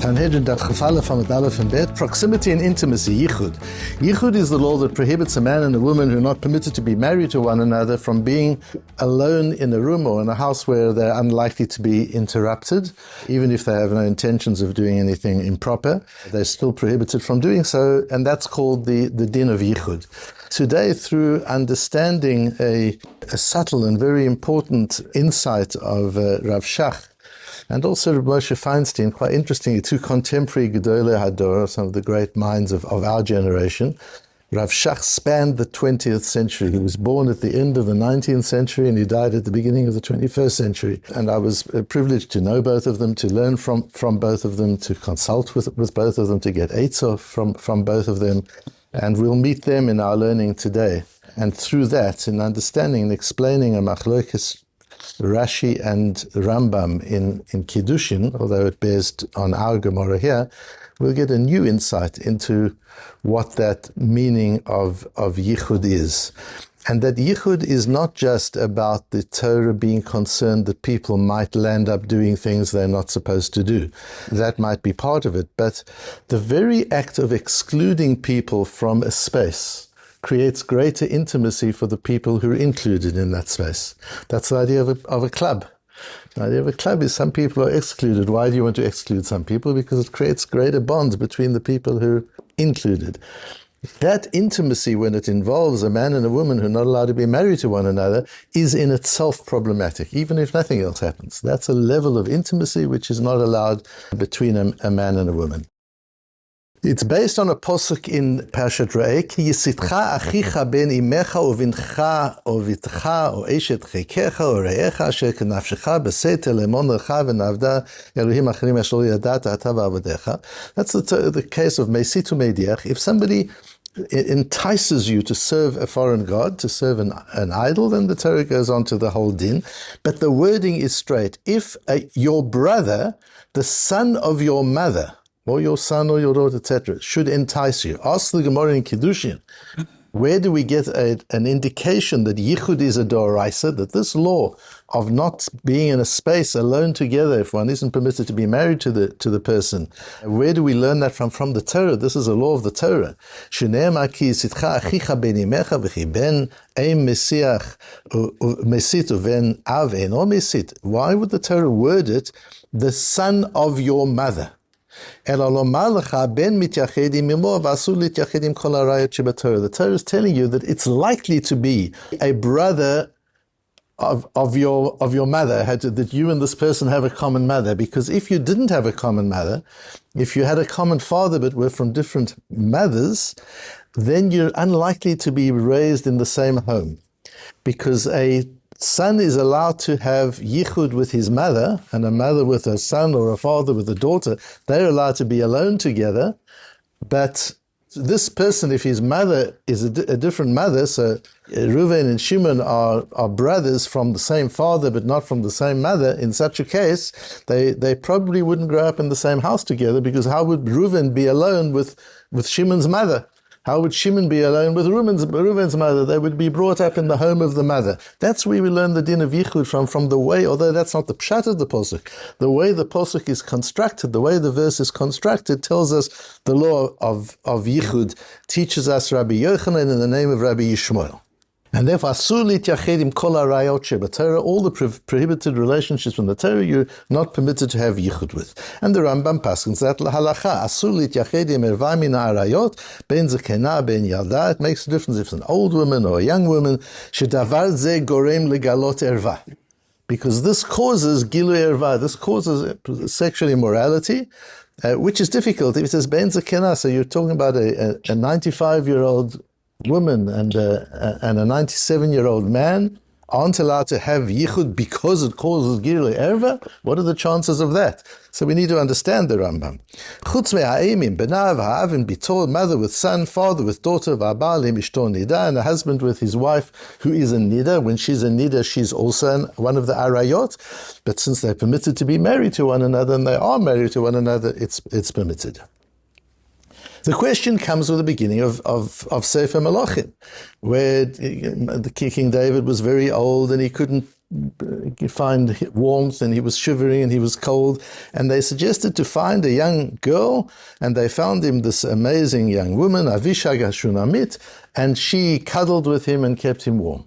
Sanhedrin Daf Yomi Sanhedrin, proximity and intimacy, Yichud. Yichud is the law that prohibits a man and a woman who are not permitted to be married to one another from being alone in a room or in a house where they're unlikely to be interrupted. Even if they have no intentions of doing anything improper, they're still prohibited from doing so, and that's called the din of Yichud. Today, through understanding a subtle and very important insight of Rav Shach, and also Rabbi Moshe Feinstein, quite interestingly, two contemporary Gedolei Hador, some of the great minds of our generation. Rav Shach spanned the 20th century. He was born at the end of the 19th century and he died at the beginning of the 21st century. And I was privileged to know both of them, to learn from both of them, to consult with both of them, to get eitzah from both of them. And we'll meet them in our learning today. And through that, in understanding and explaining a machlokes Rashi and Rambam in Kiddushin, although it bears on our Gemara here, we'll get a new insight into what that meaning of Yichud is. And that Yichud is not just about the Torah being concerned that people might land up doing things they're not supposed to do. That might be part of it, but the very act of excluding people from a space creates greater intimacy for the people who are included in that space. That's the idea of a club. The idea of a club is some people are excluded. Why do you want to exclude some people? Because it creates greater bonds between the people who are included. That intimacy, when it involves a man and a woman who are not allowed to be married to one another, is in itself problematic, even if nothing else happens. That's a level of intimacy which is not allowed between a man and a woman. It's based on a posuk in Parshat Re'eh, Ki yisitcha achicha ben imecha uvincha ovitcha o eshet chekecha o re'echa asher kenafshecha besetel lemon lecha v'navda Elohim acharim asher lo yadata ata v'avodecha. That's the case of mesit u'meidiach. If somebody entices you to serve a foreign god, to serve an idol, then the Torah goes on to the whole din. But the wording is straight. If your brother, the son of your mother, or your son or your daughter, etc., should entice you. Ask the Gemara in Kiddushin, where do we get an indication that Yichud is a doraisa, that this law of not being in a space alone together if one isn't permitted to be married to the person, where do we learn that from? From the Torah. This is a law of the Torah. Shene'emar ki yisitcha achicha ben imecha v'chi ben ein mesiach mesit uven av eno mesit. Why would the Torah word it, the son of your mother? The Torah is telling you that it's likely to be a brother of your mother, that you and this person have a common mother. Because if you didn't have a common mother, if you had a common father but were from different mothers, then you're unlikely to be raised in the same home. Because a son is allowed to have yichud with his mother, and a mother with a son, or a father with a daughter. They're allowed to be alone together. But this person, if his mother is a different mother, so Reuven and Shimon are brothers from the same father but not from the same mother, in such a case, they probably wouldn't grow up in the same house together, because how would Reuven be alone with Shimon's mother? How would Shimon be alone with Reuven's mother? They would be brought up in the home of the mother. That's where we learn the din of Yichud from the way, although that's not the pshat of the posuk. The way the posuk is constructed, the way the verse is constructed, tells us the law of Yichud, teaches us Rabbi Yochanan in the name of Rabbi Yishmael. And therefore, asur lityachedim kol harayot shebaTorah, all the prohibited relationships from the Torah, you're not permitted to have yichud with. And the Rambam paskins that halacha, asur lityachedim erva min harayot, ben zekena ben yalda. It makes a difference if it's an old woman or a young woman. Shedavar ze gorem legalot erva, because this causes gilu erva. This causes sexual immorality, which is difficult. If it says ben zekena, so you're talking about a 95-year-old woman and a 97-year-old man aren't allowed to have yichud because it causes gilui erva. What are the chances of that? So we need to understand the Rambam. Chutz me'ha'emim, benav ha'avin bitol, mother with son, father with daughter, v'abal im ishto nida, and a husband with his wife who is a nida. When she's a nida, she's also one of the arayot. But since they're permitted to be married to one another, and they are married to one another, it's permitted. The question comes with the beginning of Sefer Malachim, where the King David was very old and he couldn't find warmth, and he was shivering and he was cold. And they suggested to find a young girl, and they found him this amazing young woman, Avishag Shunamit, and she cuddled with him and kept him warm.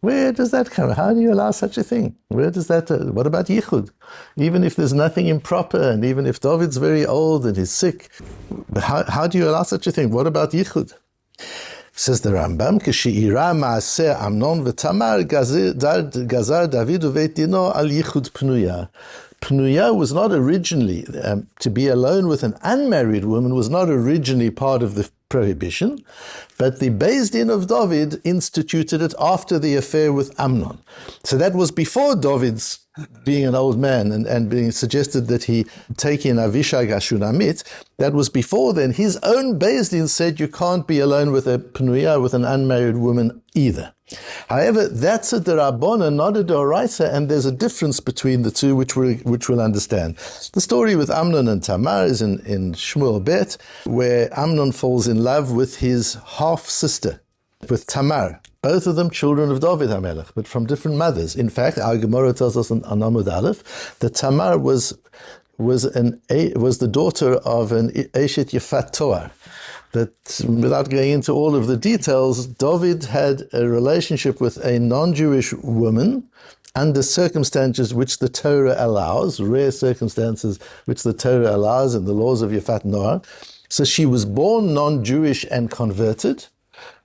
Where does that come? How do you allow such a thing? Where does that? What about Yichud? Even if there's nothing improper, and even if David's very old and he's sick, how do you allow such a thing? What about Yichud? Says the Rambam, K'she'ira ma'aseh Amnon v'Tamar gazar David uveit dino al Yichud Pnuya. Pnuya was not originally, to be alone with an unmarried woman was not originally part of the prohibition, but the Beis Din of David instituted it after the affair with Amnon. So that was before David's being an old man and being suggested that he take in Avishag Shunamit. That was before then. His own Beis Din said you can't be alone with a Pnuya, with an unmarried woman either. However, that's a derabona, not a doraisa, and there's a difference between the two, which we'll understand. The story with Amnon and Tamar is in Shmuel Bet, where Amnon falls in love with his half-sister, with Tamar. Both of them children of David HaMelech, but from different mothers. In fact, our Gemara tells us in Amud Aleph that Tamar was the daughter of an Eshet Yefat Toar. That without going into all of the details, David had a relationship with a non-Jewish woman under circumstances which the Torah allows, rare circumstances which the Torah allows in the laws of Yefat Noar. So she was born non-Jewish and converted,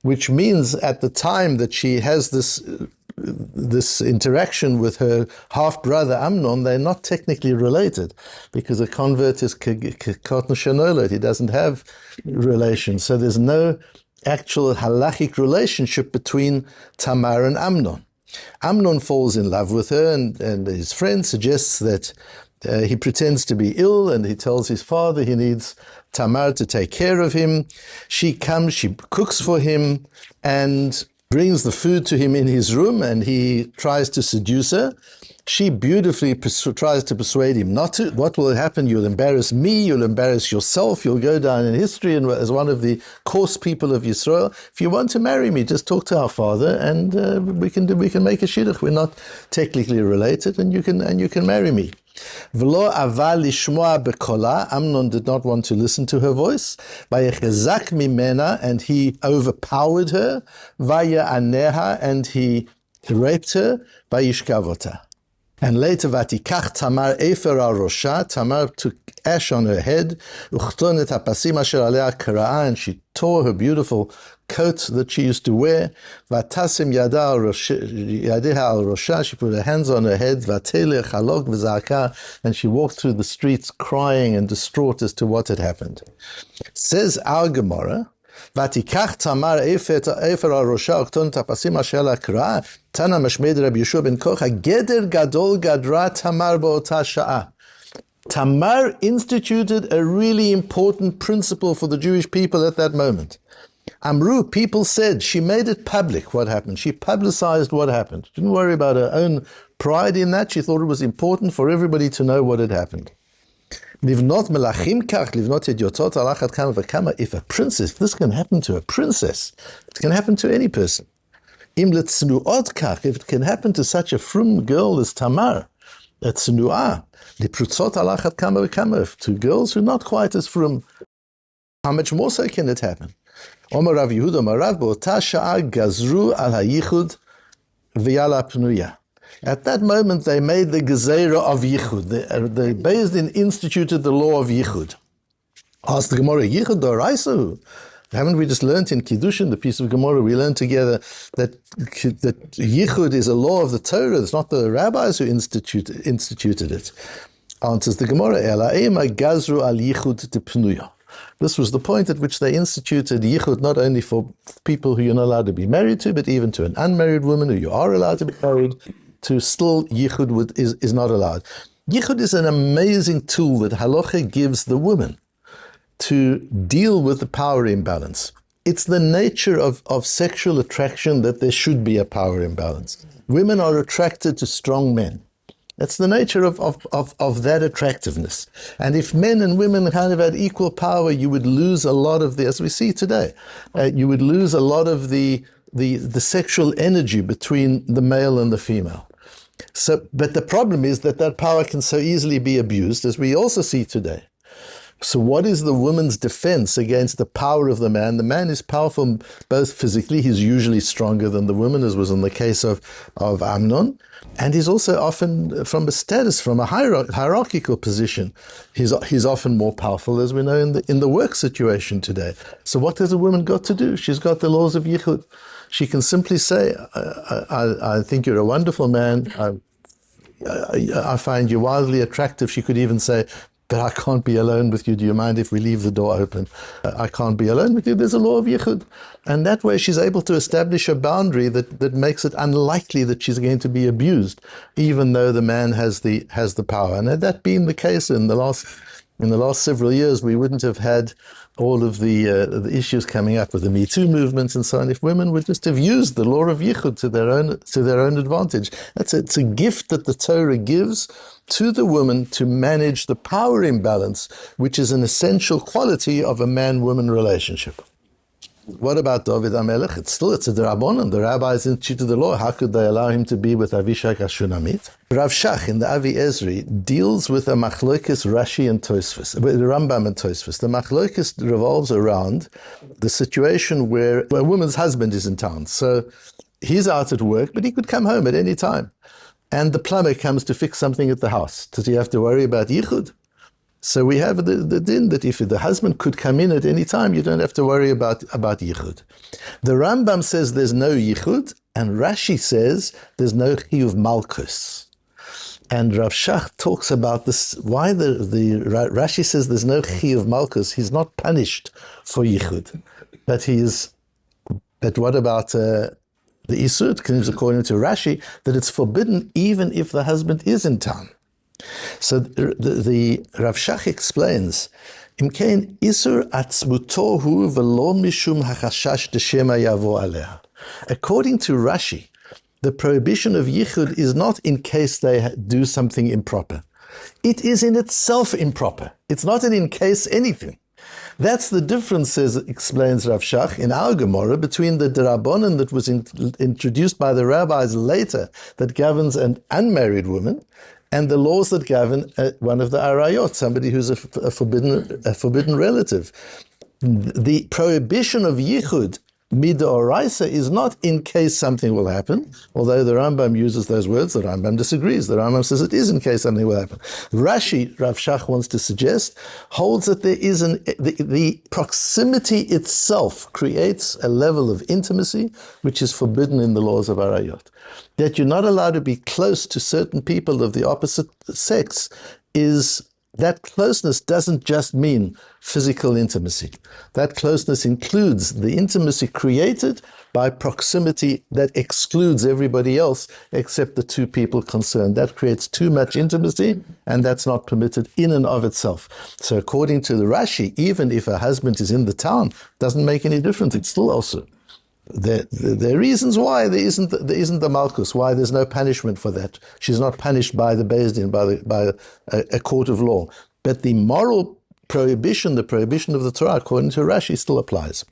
which means at the time that she has this interaction with her half-brother Amnon, they're not technically related, because a convert is katan shenolet, he doesn't have relations. So there's no actual halachic relationship between Tamar and Amnon. Amnon falls in love with her, and his friend suggests that he pretends to be ill, and he tells his father he needs Tamar to take care of him. She comes, she cooks for him, and brings the food to him in his room, and he tries to seduce her. She beautifully tries to persuade him not to. What will happen? You'll embarrass me, you'll embarrass yourself, you'll go down in history as one of the coarse people of Yisrael. If you want to marry me, just talk to our father, and we can make a shidduch. We're not technically related, and you can marry me. V'lo aval lishmoa bekola. Amnon did not want to listen to her voice. Vayechezak mimena, and he overpowered her. Vayaneha, and he raped her. Vayishkavota. And later, vatikach Tamar efer al rosha. Tamar took ash on her head. Uchton et hapasim asher alea kara'a, and she tore her beautiful coat that she used to wear. Vatasim yadeha al rosha. She put her hands on her head. Vatele chalok v'zaka, and she walked through the streets crying and distraught as to what had happened. Says our Gemara, Vatikach Tamar efer al rosha uchton tapasim asher kara'a. Tana mashmed Rabbi Yeshua ben Kocha geder gadol gadra Tamar ba'ota sha'a. Tamar instituted a really important principle for the Jewish people at that moment. Amru, people said, she made it public what happened. She publicized what happened. She didn't worry about her own pride in that. She thought it was important for everybody to know what had happened. Livnot melachim kach, livnot idiotot alachat kama v'kama. If a princess, this can happen to a princess, it can happen to any person. Im letznuot kach, if it can happen to such a frum girl as Tamar, a tznuah, liprutzot alachat kama v'kama, to girls who are not quite as frum, how much more so can it happen? Omar Rav Yehuda Omar Rav b'ota sha'a gazru al hayichud v'yala pnuya. At that moment, they made the gezerah of Yichud. The Beis Din instituted the law of Yichud. Asked the Gemara, Yichud d'oraisa? Haven't we just learned in Kiddushin, the piece of Gemara, we learned together that Yichud is a law of the Torah. It's not the rabbis who instituted it. Answers the Gemara, Ela ema gazru al Yichud t'pnuya. This was the point at which they instituted Yichud not only for people who you're not allowed to be married to, but even to an unmarried woman who you are allowed to be married to. Still, Yichud is not allowed. Yichud is an amazing tool that halacha gives the woman to deal with the power imbalance. It's the nature of sexual attraction that there should be a power imbalance. Women are attracted to strong men. That's the nature of that attractiveness. And if men and women kind of had equal power, you would lose a lot of the, as we see today, you would lose a lot of the sexual energy between the male and the female. So, but the problem is that power can so easily be abused, as we also see today. So what is the woman's defense against the power of the man? The man is powerful both physically, he's usually stronger than the woman, as was in the case of Amnon, and he's also often, from a status, from a hierarchical position, he's often more powerful, as we know in the work situation today. So what has a woman got to do? She's got the laws of Yichud. She can simply say, I think you're a wonderful man, I find you wildly attractive. She could even say, but I can't be alone with you. Do you mind if we leave the door open? I can't be alone with you. There's a law of Yichud. And that way she's able to establish a boundary that makes it unlikely that she's going to be abused, even though the man has the power. And had that been the case in the last several years, we wouldn't have had all of the issues coming up with the Me Too movement and so on, if women would just have used the law of Yichud to their own advantage. It's a gift that the Torah gives to the woman to manage the power imbalance, which is an essential quality of a man-woman relationship. What about David HaMelech? It's a Drabonon. The rabbis instituted the law. How could they allow him to be with Avishai Shunammite? Rav Shach in the Avi Ezri deals with a machlokes Rashi and Tosfos, the Rambam and Tosfos. The machlokes revolves around the situation where a woman's husband is in town. So he's out at work, but he could come home at any time. And the plumber comes to fix something at the house. Does he have to worry about Yichud? So we have the din that if the husband could come in at any time, you don't have to worry about Yichud. The Rambam says there's no Yichud, and Rashi says there's no chiyuv malchus. And Rav Shach talks about this, why the Rashi says there's no chiyuv malchus. He's not punished for Yichud. But what about the Isur? Comes according to Rashi that it's forbidden even if the husband is in town. So the Rav Shach explains, Imkein Isur atzmutohu velo mishum hachashash deshema yavo aleh. According to Rashi, the prohibition of Yichud is not in case they do something improper. It is in itself improper. It's not an in case anything. That's the difference, explains Rav Shach, in our Gemara between the Drabonon that was introduced by the rabbis later that governs an unmarried woman, and the laws that govern one of the arayot, somebody who's a forbidden relative. The prohibition of Yichud Midoraisa is not in case something will happen, although the Rambam uses those words. The Rambam disagrees. The Rambam says it is in case something will happen. Rashi, Rav Shach wants to suggest, holds that there is the proximity itself creates a level of intimacy which is forbidden in the laws of Arayot. That you're not allowed to be close to certain people of the opposite sex is... That closeness doesn't just mean physical intimacy. That closeness includes the intimacy created by proximity that excludes everybody else except the two people concerned. That creates too much intimacy, and that's not permitted in and of itself. So according to the Rashi, even if a husband is in the town, doesn't make any difference. It's still also. There are reasons why there isn't the Malchus, why there's no punishment for that. She's not punished by the Beis Din, by a court of law. But the moral prohibition, the prohibition of the Torah, according to Rashi, still applies.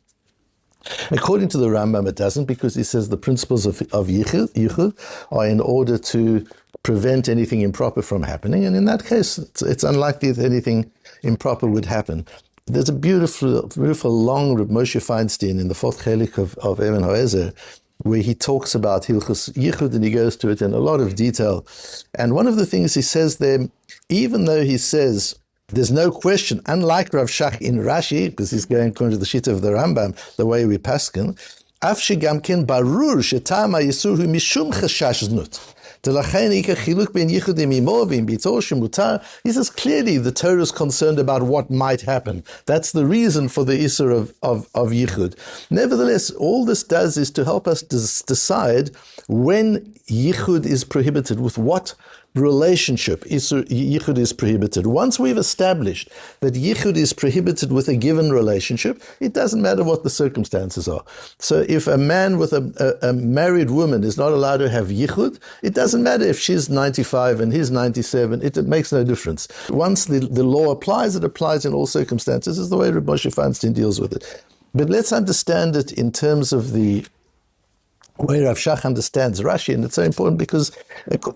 According to the Rambam, it doesn't, because he says the principles of Yichud are in order to prevent anything improper from happening, and in that case, it's unlikely that anything improper would happen. There's a beautiful long Reb Moshe Feinstein in the fourth chelik of Eben Hoezer, where he talks about Hilchos Yichud, and he goes to it in a lot of detail. And one of the things he says there, even though he says there's no question, unlike Rav Shach in Rashi, because he's going according to the Shita of the Rambam, the way we paskin, Af shegam ken barur shetam ha'yisur hu mishum chashash znut. He says clearly the Torah is concerned about what might happen. That's the reason for the Isser of Yichud. Nevertheless, all this does is to help us decide when Yichud is prohibited, with what relationship Yichud is prohibited. Once we've established that Yichud is prohibited with a given relationship, it doesn't matter what the circumstances are. So if a man with a married woman is not allowed to have Yichud, it doesn't matter if she's 95 and he's 97, it makes no difference. Once the law applies, it applies in all circumstances, is the way Reb Moshe Feinstein deals with it. But let's understand it in terms of the where Rav Shach understands Rashi, and it's so important because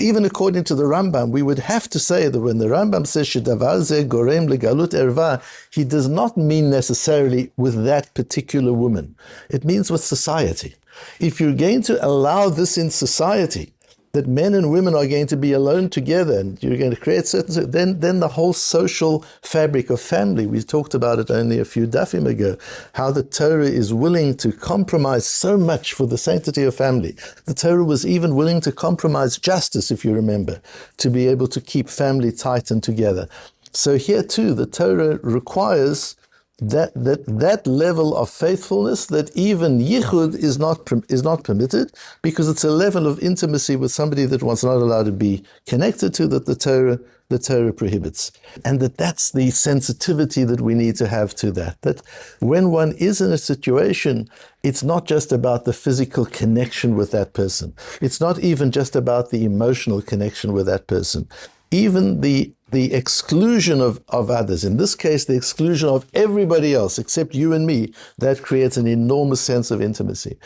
even according to the Rambam, we would have to say that when the Rambam says shedavar ze gorem legalut erva, he does not mean necessarily with that particular woman. It means with society. If you're going to allow this in society, that men and women are going to be alone together, and you're going to create certain, then the whole social fabric of family, we talked about it only a few dafim ago, how the Torah is willing to compromise so much for the sanctity of family. The Torah was even willing to compromise justice, if you remember, to be able to keep family tight and together. So here too, the Torah requires that level of faithfulness, that even Yichud is not permitted, because it's a level of intimacy with somebody that one's not allowed to be connected to, that the Torah prohibits. And that's the sensitivity that we need to have to that when one is in a situation, it's not just about the physical connection with that person. It's not even just about the emotional connection with that person. Even the exclusion of others, in this case, the exclusion of everybody else except you and me, that creates an enormous sense of intimacy.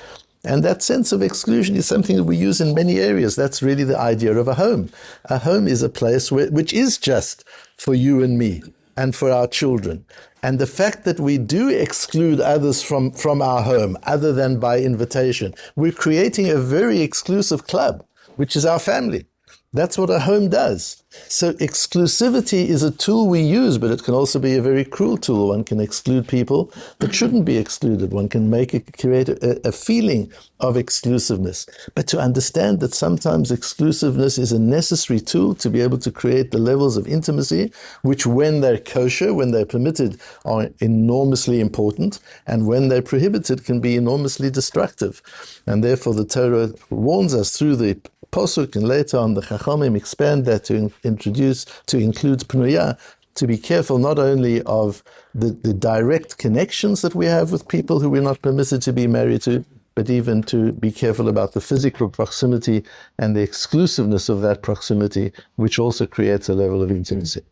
And that sense of exclusion is something that we use in many areas. That's really the idea of a home. A home is a place which is just for you and me and for our children. And the fact that we do exclude others from our home, other than by invitation, we're creating a very exclusive club, which is our family. That's what a home does. So exclusivity is a tool we use, but it can also be a very cruel tool. One can exclude people that shouldn't be excluded. One can create a feeling of exclusiveness. But to understand that sometimes exclusiveness is a necessary tool to be able to create the levels of intimacy, which when they're kosher, when they're permitted, are enormously important, and when they're prohibited can be enormously destructive. And therefore the Torah warns us through the Posuk, and later on the Chachamim expand that to include Pnuya, to be careful not only of the direct connections that we have with people who we're not permitted to be married to, but even to be careful about the physical proximity and the exclusiveness of that proximity, which also creates a level of intimacy.